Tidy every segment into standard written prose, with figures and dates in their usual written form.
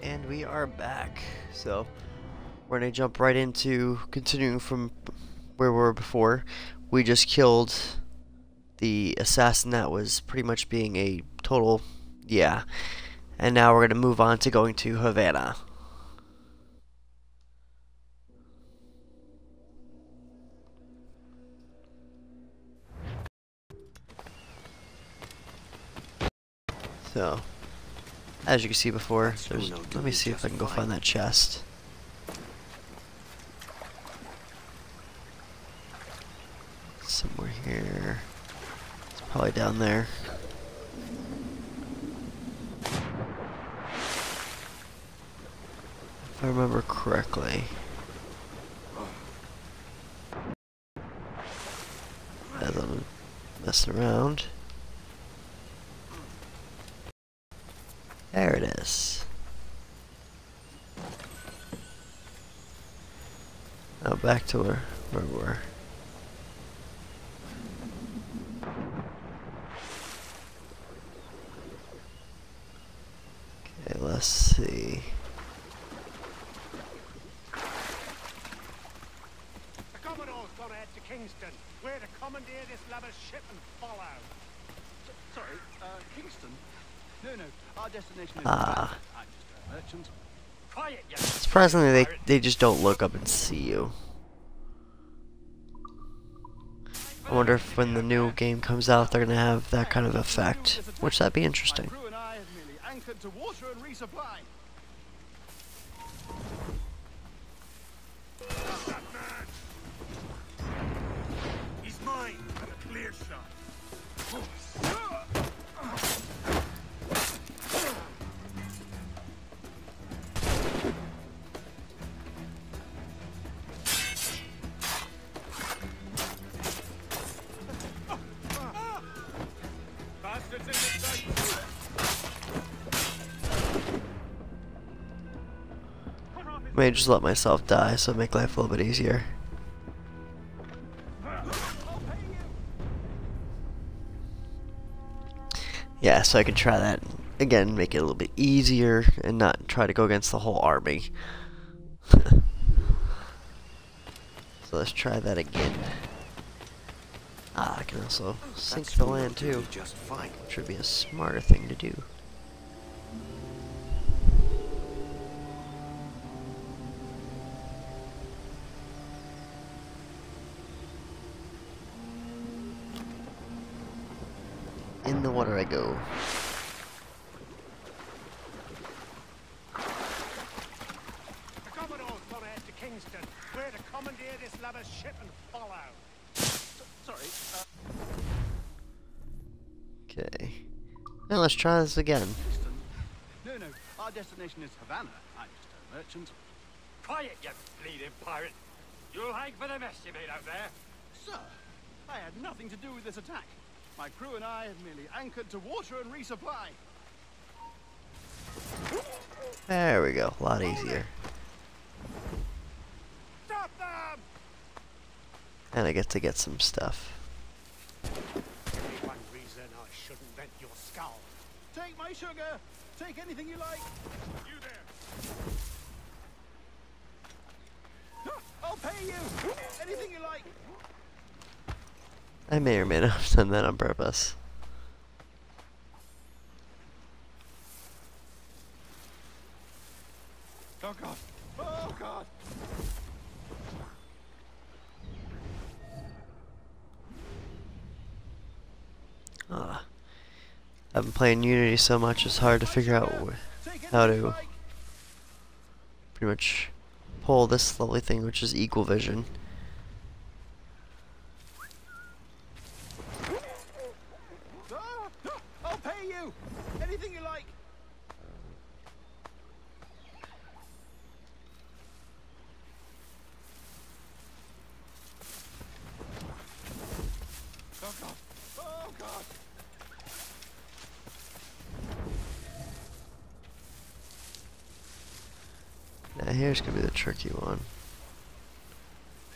And we are back. So we're gonna jump right into continuing from where we were before. We just killed the assassin that was pretty much being a total and now we're gonna move on to going to Havana. So as you can see before, let me see if I can go find that chest. Somewhere here. It's probably down there. If I remember correctly. As I'm messing around. There it is. Now back to where we were. Okay, let's see. The Commodore's gone ahead to Kingston. We're to commandeer this lover's ship and follow. Sorry, Kingston? No, our destination is Havana. I'm just a merchant. Quiet, you Surprisingly, they just don't look up and see you. I wonder if when the new game comes out, they're gonna have that kind of effect, which that'd be interesting. My crew and I have merely anchored to water and resupply. that man! He's mine! A clear shot. Bastards in the sight! May just let myself die, so make life a little bit easier. Yeah, so I can try that again, make it a little bit easier, and not try to go against the whole army. So let's try that again. I can also sink the land too, which would be a smarter thing to do. In the water I go. The Commodore's gone ahead to Kingston. We're to commandeer this lover's ship and follow. Sorry, Okay. Now let's try this again. Kingston? No, our destination is Havana. I'm just a merchant. Quiet, you bleeding pirate! You'll hang for the mess you made out there. Sir, I had nothing to do with this attack. My crew and I have merely anchored to water and resupply. There we go. A lot easier. Stop them! And I get to get some stuff. Only one reason I shouldn't vent your skull. Take my sugar. Take anything you like. You there! I'll pay you. Anything you like. I may or may not have done that on purpose. Oh God. Oh God. I've been playing Unity so much, it's hard to figure out how to pretty much pull this lovely thing, which is equal vision. I'll pay you. Anything you like. Oh God. Oh God. Now here's gonna be the tricky one.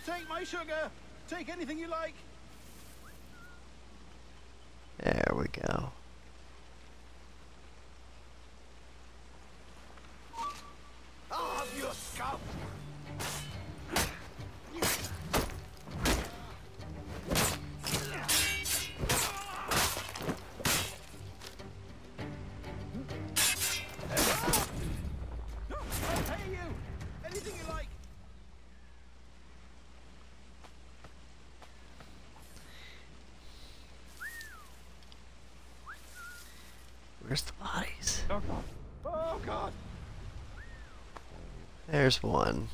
Take my sugar. Take anything you like. There we go. Where's the bodies? Oh God. Oh God. There's one.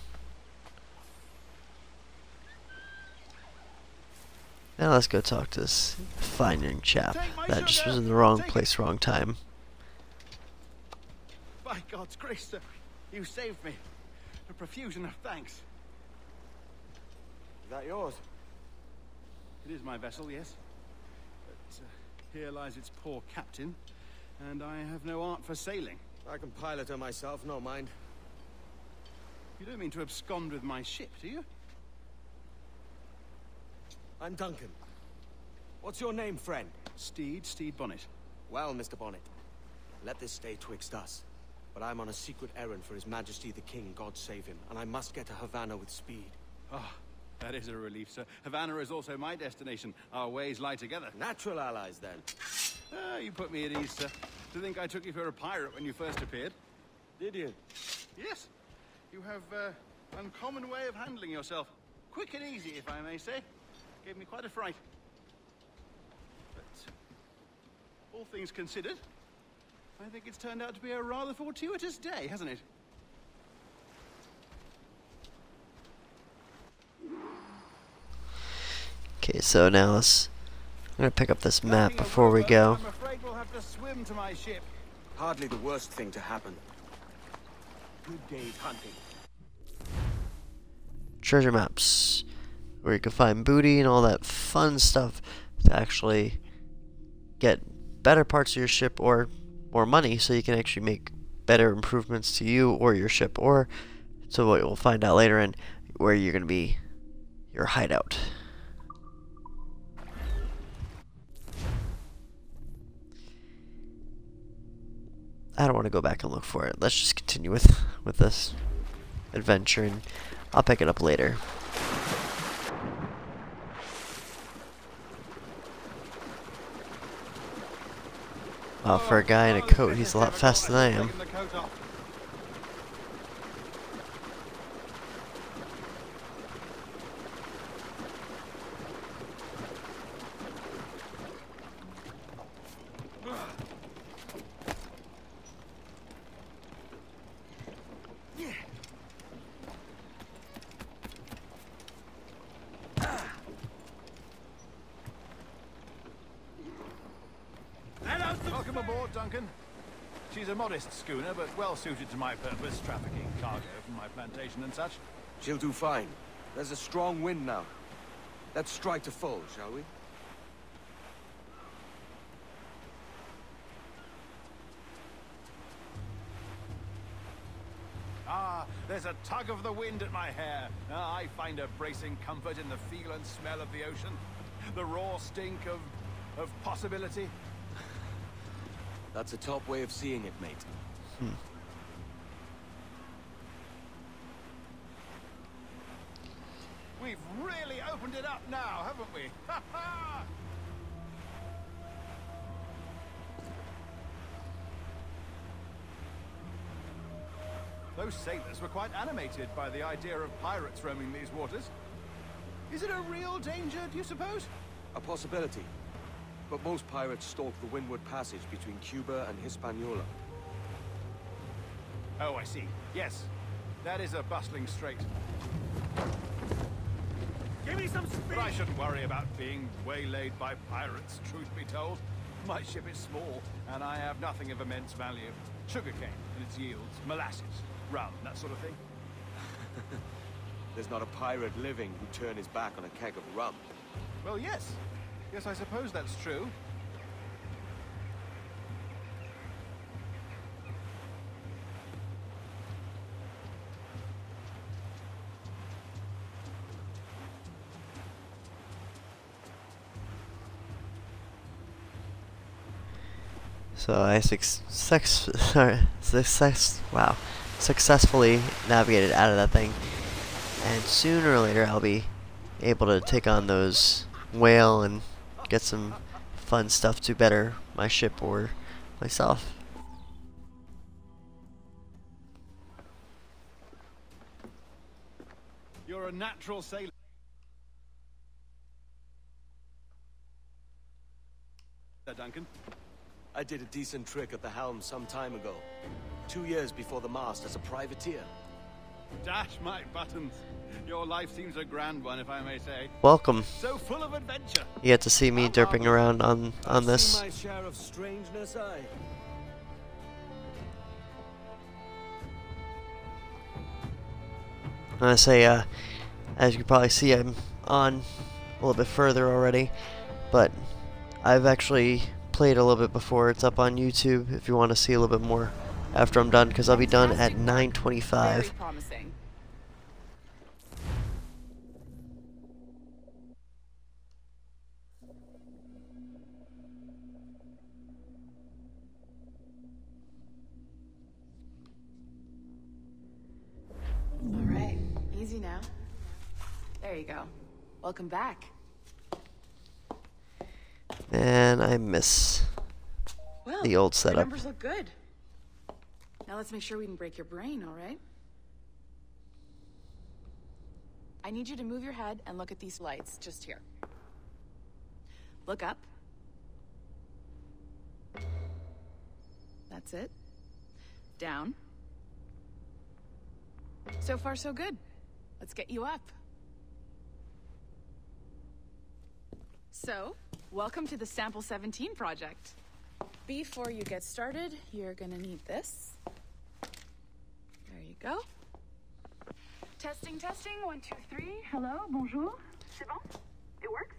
Now let's go talk to this fine young chap that just was in the wrong place, wrong time. By God's grace, sir, you saved me. A profusion of thanks. Is that yours? It is my vessel, yes. But here lies its poor captain, and I have no art for sailing. I can pilot her myself, no mind. You don't mean to abscond with my ship, do you? I'm Duncan. What's your name, friend? Steed Bonnet. Well, Mr. Bonnet, let this stay twixt us. But I'm on a secret errand for His Majesty the King, God save him, and I must get to Havana with speed. Ah, that is a relief, sir. Havana is also my destination. Our ways lie together. Natural allies, then. Ah, you put me at ease, sir. To think I took you for a pirate when you first appeared. Did you? Yes. You have an uncommon way of handling yourself. Quick and easy, if I may say. Gave me quite a fright. But all things considered, I think it's turned out to be a rather fortuitous day, hasn't it? Okay, so now I'm gonna pick up this map before we go. I'm afraid we'll have to swim to my ship. Hardly the worst thing to happen. Good day's hunting. Treasure maps, where you can find booty and all that fun stuff to actually get better parts of your ship or more money, so you can actually make better improvements to you or your ship, or to what we'll find out later in where you're going to be your hideout. I don't want to go back and look for it. Let's just continue with this adventure, and I'll pick it up later. Wow, for a guy in a coat, he's a lot faster than I am. Welcome aboard, Duncan. She's a modest schooner, but well suited to my purpose, trafficking cargo from my plantation and such. She'll do fine. There's a strong wind now. Let's strike to full, shall we? Ah, there's a tug of the wind at my hair. I find a bracing comfort in the feel and smell of the ocean. The raw stink of possibility. That's a top way of seeing it, mate. We've really opened it up now, haven't we? Ha ha! Those sailors were quite animated by the idea of pirates roaming these waters. Is it a real danger, do you suppose? A possibility. But most pirates stalk the windward passage between Cuba and Hispaniola. Oh, I see. Yes. That is a bustling strait. Give me some speed! But I shouldn't worry about being waylaid by pirates, truth be told. My ship is small, and I have nothing of immense value. Sugarcane and its yields, molasses, rum, that sort of thing. There's not a pirate living who'd turn his back on a keg of rum. Well, yes. Yes, I suppose that's true. So I successfully navigated out of that thing, and sooner or later I'll be able to take on those whale and get some fun stuff to better my ship or myself. You're a natural sailor, Duncan. I did a decent trick at the helm some time ago. 2 years before the mast as a privateer. Dash my buttons. Your life seems a grand one, if I may say. Welcome. So full of adventure. You get to see me derping around on this. See my share of strangeness, I say, as you can probably see, I'm on a little bit further already, but I've actually played a little bit before. It's up on YouTube if you want to see a little bit more after I'm done, because I'll be done at 9:25. Very promising. All right, easy now. There you go. Welcome back. And I miss Well, the old your setup. numbers look good. Now let's make sure we didn't break your brain, all right? I need you to move your head and look at these lights just here. Look up. That's it. Down. So far, so good. Let's get you up. So, welcome to the Sample 17 project. Before you get started, you're gonna need this. There you go. Testing, testing, 1, 2, 3. Hello, bonjour. C'est bon? It works?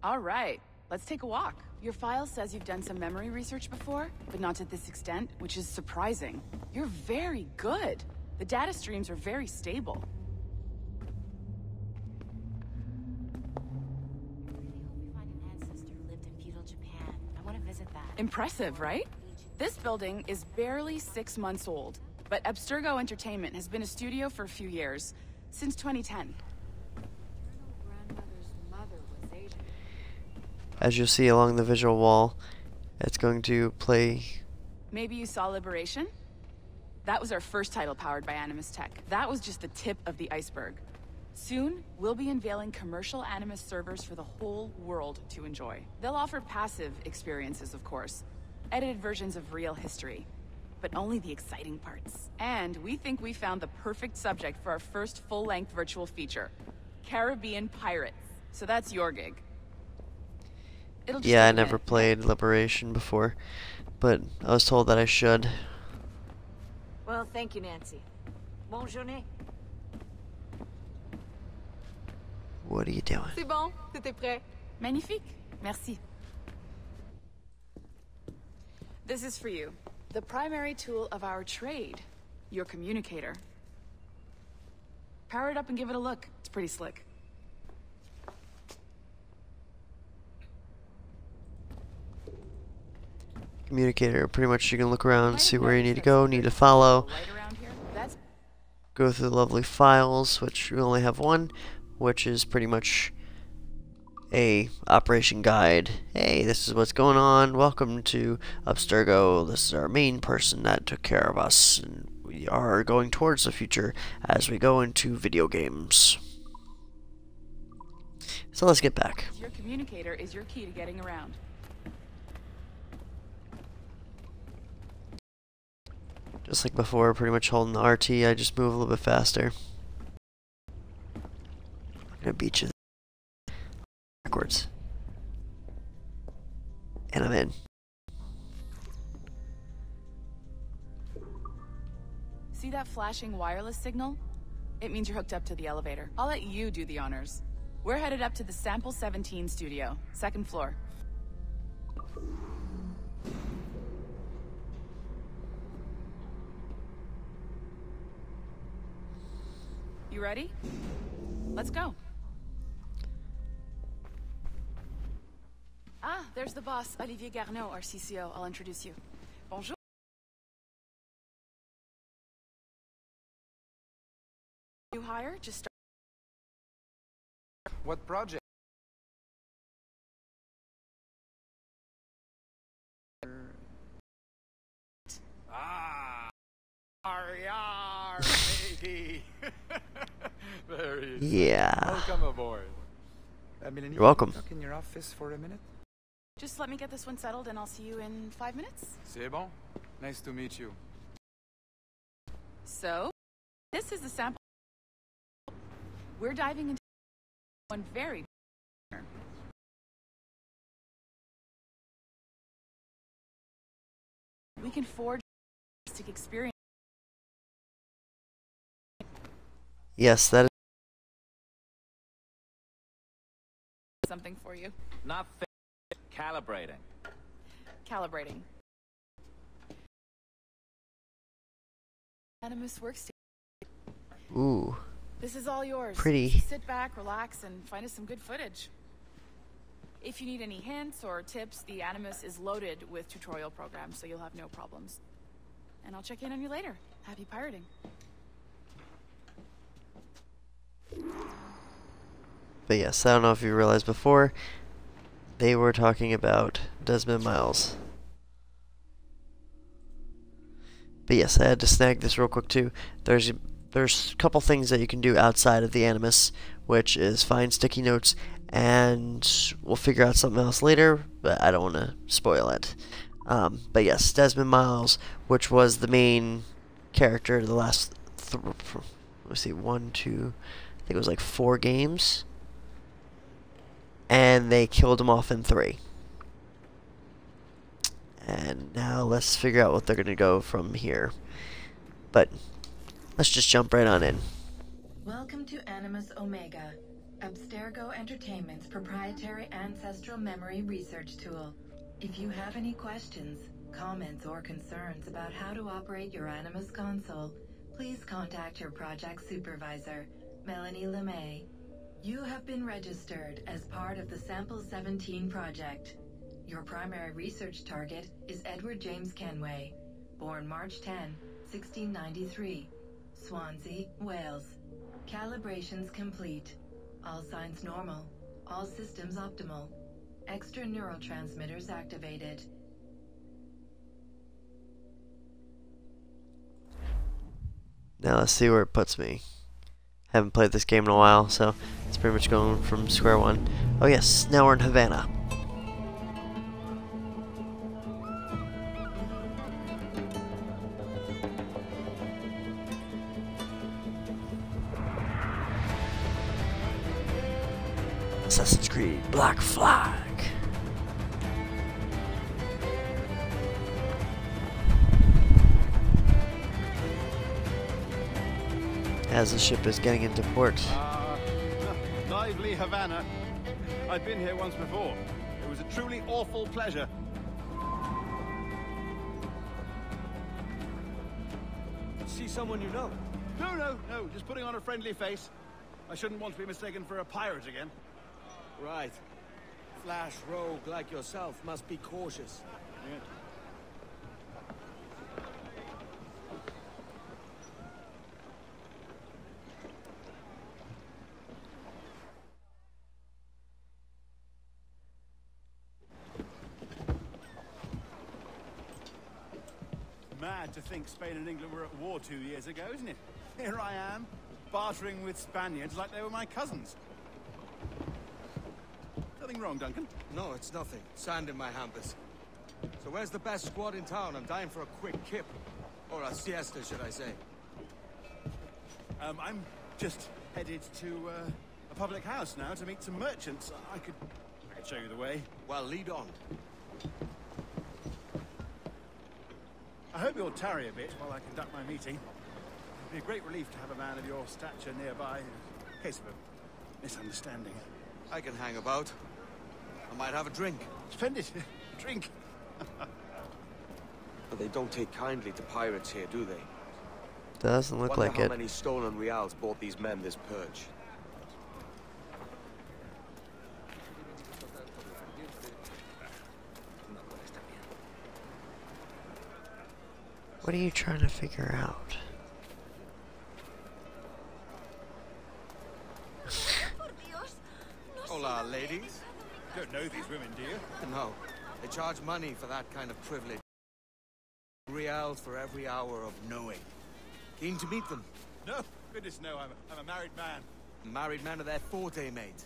All right, let's take a walk. Your file says you've done some memory research before, but not to this extent, which is surprising. You're very good. The data streams are very stable. Impressive, right? This building is barely 6 months old, but Abstergo Entertainment has been a studio for a few years, since 2010. As you'll see along the visual wall, it's going to play. Maybe you saw Liberation? That was our first title powered by Animus Tech. That was just the tip of the iceberg. Soon, we'll be unveiling commercial Animus servers for the whole world to enjoy. They'll offer passive experiences, of course. Edited versions of real history. But only the exciting parts. And we think we found the perfect subject for our first full-length virtual feature. Caribbean pirates. So that's your gig. It'll just Yeah, I take a never minute. played Liberation before, but I was told that I should. Well, thank you, Nancy. Bonne journée. What are you doing? C'est bon, c'était prêt. Magnifique. Merci. This is for you. The primary tool of our trade. Your communicator. Power it up and give it a look. It's pretty slick. Communicator. Pretty much you can look around, Might see have where you noticed need to there's go, a need to little follow. light around here. That's Go through the lovely files, which we only have one, which is pretty much a operation guide. Hey, this is what's going on. Welcome to Abstergo. This is our main person that took care of us, and we are going towards the future as we go into video games. So let's get back. your communicator is your key to getting around. Just like before, pretty much holding the RT, I just move a little bit faster. I'm gonna beat you backwards. And I'm in. See that flashing wireless signal? It means you're hooked up to the elevator. I'll let you do the honors. We're headed up to the Sample 17 studio, 2nd floor. You ready? Let's go. Ah, there's the boss, Olivier Garneau, our CCO. I'll introduce you. Bonjour. New hire? Just start. What project? Ah, yar, matey. Very Yeah. welcome aboard. Melanie, You're welcome. can you talk in your office for a minute? Just let me get this one settled and I'll see you in 5 minutes. C'est bon. Nice to meet you. So, this is the sample. We're diving into one very we can forge experience. Yes, that is Something for you. Not calibrating. Calibrating. Animus workstation. ooh. This is all yours. Pretty. Just sit back, relax, and find us some good footage. If you need any hints or tips, the Animus is loaded with tutorial programs, so you'll have no problems. And I'll check in on you later. Happy pirating. But yes, I don't know if you realized before, they were talking about Desmond Miles. But yes, I had to snag this real quick too. There's a couple things that you can do outside of the Animus, which is find sticky notes, and we'll figure out something else later, but I don't want to spoil it. But yes, Desmond Miles, which was the main character of the last, let's see, 1, 2, I think it was like 4 games. And they killed him off in 3. And now let's figure out what they're going to go from here. But let's just jump right on in. Welcome to Animus Omega, Abstergo Entertainment's proprietary ancestral memory research tool. If you have any questions, comments, or concerns about how to operate your Animus console, please contact your project supervisor, Melanie LeMay. You have been registered as part of the Sample 17 project. Your primary research target is Edward James Kenway, born March 10, 1693, Swansea, Wales. Calibrations complete. All signs normal. All systems optimal. Extra neurotransmitters activated. Now let's see where it puts me. Haven't played this game in a while, so it's pretty much going from square one. Oh yes, now we're in Havana. Assassin's Creed Black Flag. As the ship is getting into port. Lively Havana. I've been here once before. It was a truly awful pleasure. See someone you know? No, just putting on a friendly face. I shouldn't want to be mistaken for a pirate again. Right. Flash rogue like yourself must be cautious. Yeah. Mad to think Spain and England were at war 2 years ago, isn't it? Here I am, bartering with Spaniards like they were my cousins. Nothing wrong, Duncan? No, it's nothing. Sand in my hampers. So where's the best squad in town? I'm dying for a quick kip. Or a siesta, should I say. I'm just headed to a public house now to meet some merchants. I could show you the way. Well, lead on. I hope you'll tarry a bit while I conduct my meeting. It'd be a great relief to have a man of your stature nearby in case of a misunderstanding. I can hang about. I might have a drink. Splendid. Drink. But they don't take kindly to pirates here, do they? Doesn't look Wonder like how it. many stolen reals bought these men this purge. What are you trying to figure out? Hola, ladies. Don't know these women, do you? No, they charge money for that kind of privilege. Reals for every hour of knowing. Keen to meet them. No, goodness no, I'm a married man. Married man of their forte, mate.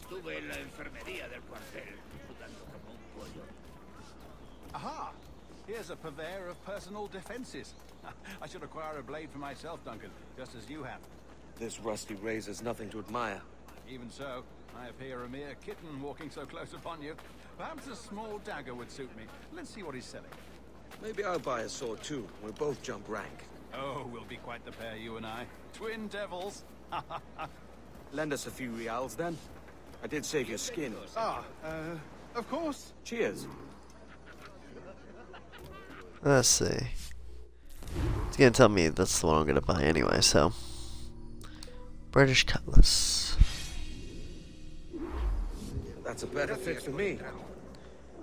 Estuve en la enfermería del cuartel, sudando como un pollo. Aha! Here's a purveyor of personal defenses. I should acquire a blade for myself, Duncan, just as you have. This rusty razor's nothing to admire. Even so, I appear a mere kitten walking so close upon you. Perhaps a small dagger would suit me. Let's see what he's selling. Maybe I'll buy a sword too. We'll both jump rank. Oh, we'll be quite the pair, you and I. Twin devils. Lend us a few reals, then. I did save your skin. Of course. Cheers. Let's see. It's gonna tell me that's the one I'm gonna buy anyway, so. British Cutlass. That's a better fit for me.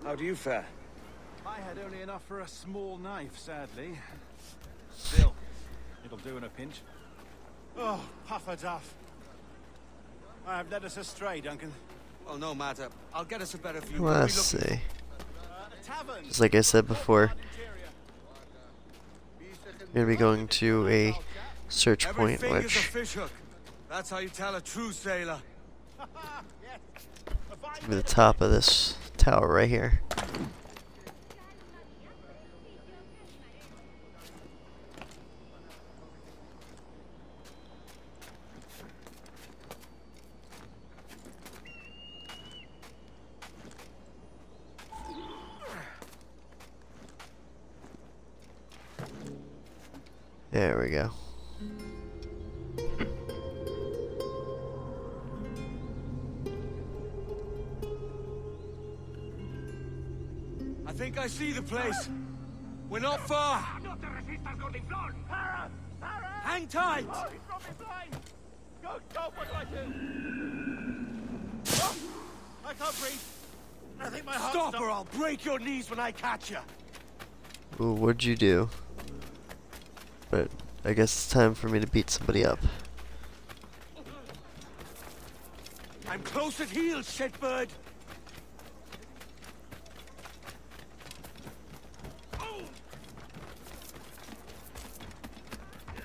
How do you fare? I had only enough for a small knife, sadly. Still, it'll do in a pinch. Oh, puffer duff. I have led us astray, Duncan. Oh, no matter. I'll get us a better view. Let's see. Tavern. Just like I said before, I'm gonna be going to a search point, Everything is a which fish hook. That's how you tell a true sailor. is the top of this tower right here. There we go. I think I see the place. We're not far. Hang tight. Go, what do I do? Oh, I can't breathe. I think my heart's Stop or I'll break your knees when I catch you. Ooh, what'd you do? But I guess it's time for me to beat somebody up. I'm close at heel, shitbird.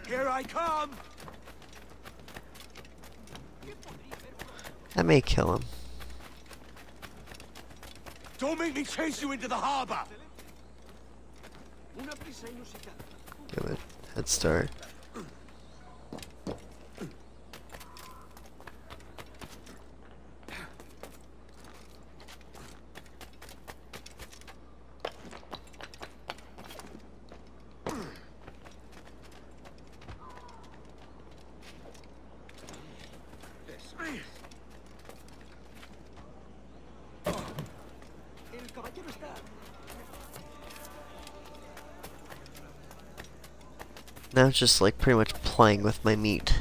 Here I come. I may kill him. Don't make me chase you into the harbor. Give it head start. Now it's just like pretty much playing with my meat.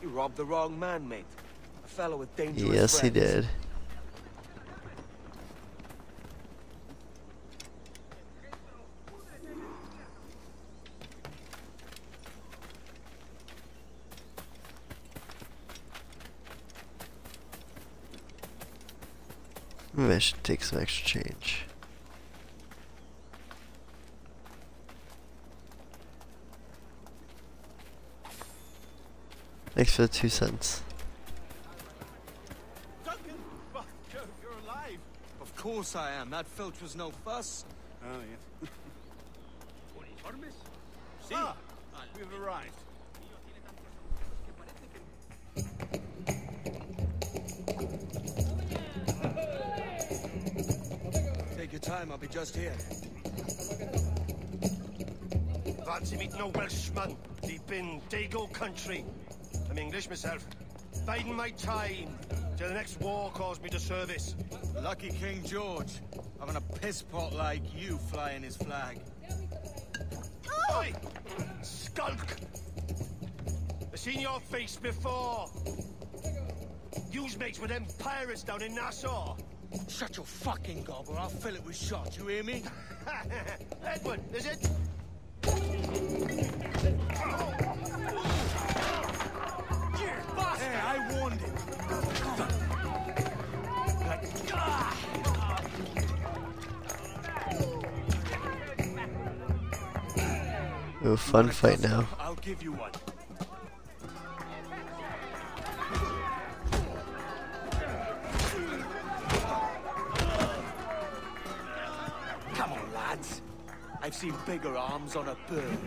You robbed the wrong man, mate. A fellow with dangerous Yes, he friends. did. Maybe I should take some extra change. Thanks for the 2 cents. Duncan! Well, you're alive. Of course I am. That filch was no fuss. Oh, yes. Ah, we've arrived. Take your time. I'll be just here. Fancy meeting no Welshman deep in Dago country. I'm English myself. Biding my time till the next war calls me to service. Lucky King George, having a piss pot like you flying his flag. Oi! Skulk! I've seen your face before. You's mates with them pirates down in Nassau. Shut your fucking gob or I'll fill it with shot, you hear me? Edward, is it? Hey, I warned him. Oh, fun fight now. I'll give you one. Come on, lads. I've seen bigger arms on a bird.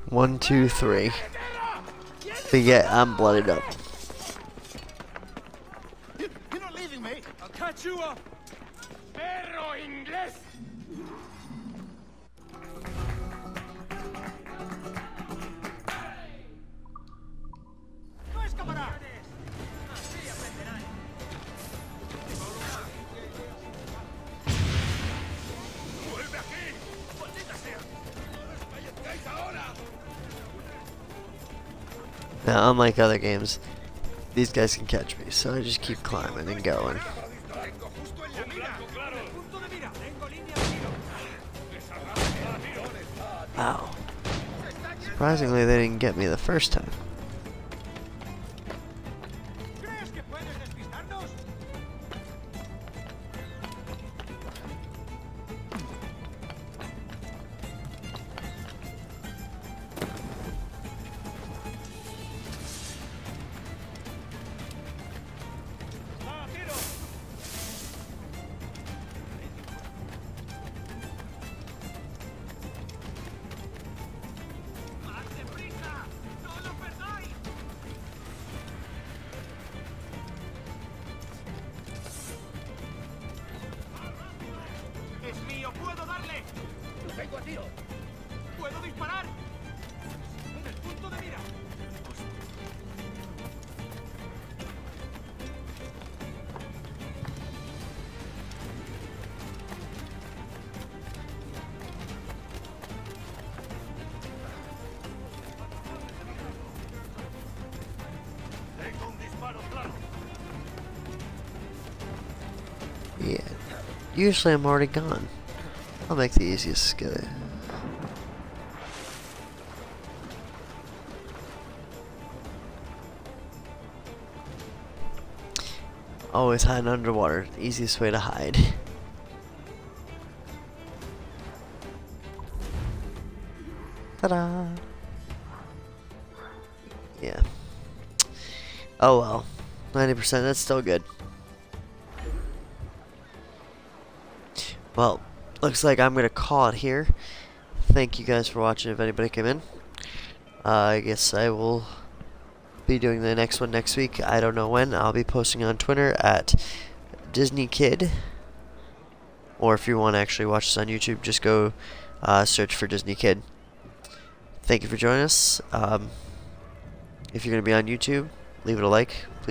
One, two, three. But yeah, I'm blooded up. You're not leaving me. I'll catch you up. Perro inglés. No escapará. Vuelve aquí. Maldita sea. ¡Vayáis ahora! Now, unlike other games, these guys can catch me, so I just keep climbing and going. Wow. Surprisingly, they didn't get me the first time. ¡Tengo a tiro! ¡Puedo disparar! ¡En el punto de mira! Tengo un disparo claro. Yeah. Usually I'm already gone. I'll make the easiest get it. Always hide underwater. Easiest way to hide. Ta-da! Yeah. Oh well. 90%, that's still good. Well, looks like I'm going to call it here. Thank you guys for watching if anybody came in. I guess I will be doing the next one next week. I don't know when. I'll be posting on Twitter at Disney Kid. Or if you want to actually watch this on YouTube, just go search for Disney Kid. Thank you for joining us. If you're going to be on YouTube, leave it a like, please.